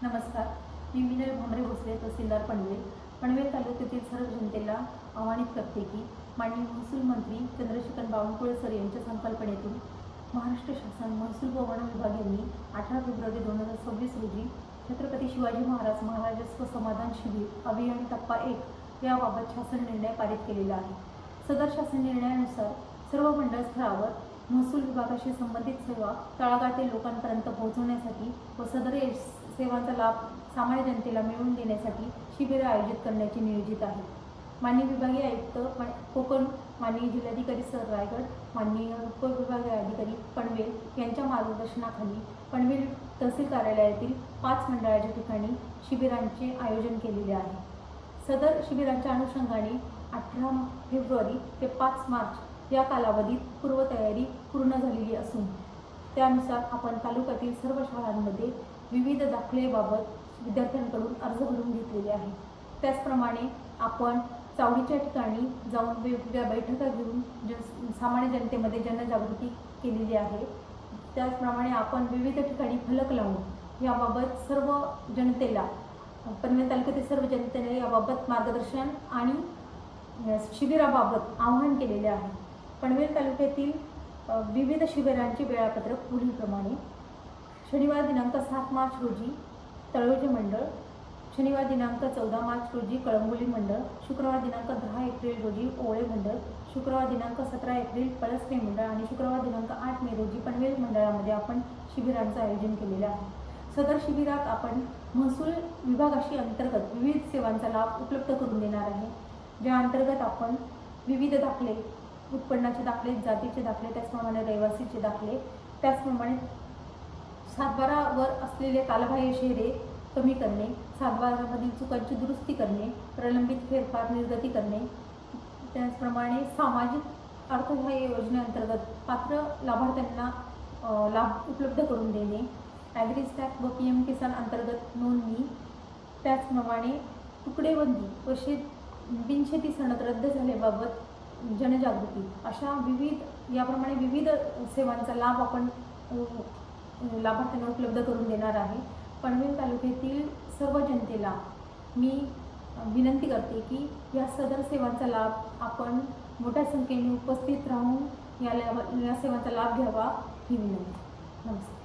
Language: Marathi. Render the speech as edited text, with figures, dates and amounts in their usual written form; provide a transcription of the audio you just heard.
नमस्कार. मी विनय भामरे भोसले, तहसीलदार पनवेल. पनवेल तालुक्यातील सर्व जनतेला आवाहनित करते की माननीय महसूल मंत्री चंद्रशेखर बावनकुळे सर यांच्या संकल्पनेतून महाराष्ट्र शासन महसूल व वन विभाग यांनी 18 फेब्रुवारी 2026 रोजी छत्रपती शिवाजी महाराज महाराजस्व समाधान शिबिर अभियान टप्पा 1 याबाबत शासन निर्णय पारित केलेला आहे. सदर शासन निर्णयानुसार सर्व मंडळ स्थळावर महसूल विभागाशी संबंधित सेवा तळागाळातील लोकांपर्यंत पोहोचवण्यासाठी व सदर सेवांचा लाभ सामान्य जनतेला मिळवून देण्यासाठी शिबिर आयोजित करण्याचे नियोजित आहे. माननीय विभागीय आयुक्त कोकण, माननीय जिल्हाधिकारी सर रायगड, माननीय उपविभागीय अधिकारी पनवेल यांच्या मार्गदर्शनाखाली पनवेल तहसील कार्यालयातील 5 मंडळाच्या ठिकाणी शिबिरांचे आयोजन केलेले आहे. सदर शिबिरांच्या अनुषंगाने 18 फेब्रुवारी ते 5 मार्च या कालावधीत पूर्वतयारी पूर्ण झालेली असून त्यानुसार आपण तालुक्यातील सर्व शाळांमध्ये विविध दाखलेबाबत विद्यार्थ्यांकडून अर्ज भरून घेतलेले आहे. त्याचप्रमाणे आपण चावडीच्या ठिकाणी जाऊन वेगवेगळ्या बैठका घेऊन सामान्य जनतेमध्ये जनजागृती केलेली आहे. त्याचप्रमाणे आपण विविध ठिकाणी फलक लावून याबाबत सर्व जनतेला, पनवेल तालुक्यातील सर्व जनतेला याबाबत मार्गदर्शन आणि शिबिराबाबत आवाहन केलेले आहे. पनवेल तालुक्यातील विविध शिबिरांचे वेळापत्रक पुढीलप्रमाणे: शनिवार दिनांक 7 मार्च रोजी तळोजी मंडळ, शनिवार दिनांक 14 मार्च रोजी कळंबोली मंडळ, शुक्रवार दिनांक 10 एप्रिल रोजी ओळे मंडळ, शुक्रवार दिनांक 17 एप्रिल पळसणे मंडळ आणि शुक्रवार दिनांक 8 मे रोजी पनवेल मंडळामध्ये आपण शिबिरांचं आयोजन केलेलं आहे. सदर शिबिरात आपण महसूल विभागाशी अंतर्गत विविध सेवांचा लाभ उपलब्ध करून देणार आहे. ज्या अंतर्गत आपण विविध दाखले, उत्पन्नाचे दाखले, जातीचे दाखले, त्याचप्रमाणे रहिवासीचे दाखले, त्याचप्रमाणे 7/12 असलेले कालबाह्य शेरे कमी करणे, 7/12 चुकांची दुरुस्ती करणे, प्रलंबित फेरफार निर्गती करणे, त्याचप्रमाणे सामाजिक अर्थसहाय्य योजनेअंतर्गत पात्र लाभार्थ्यांना लाभ उपलब्ध करून देणे, ॲग्रिस्टॅक व PM किसान अंतर्गत नोंदणी, त्याचप्रमाणे तुकडेबंदी व बिनशेती सनद रद्द झाल्याबाबत जनजागृती, अशा याप्रमाणे विविध सेवांचा लाभ आपण लाभार्थ्यांना उपलब्ध करून देणार आहे. पनवेल तालुक्यातील सर्व जनतेला मी विनंती करते की या सदर सेवांचा लाभ आपण मोठ्या संख्येने उपस्थित राहून या सेवांचा लाभ घ्यावा ही विनंती. नमस्कार.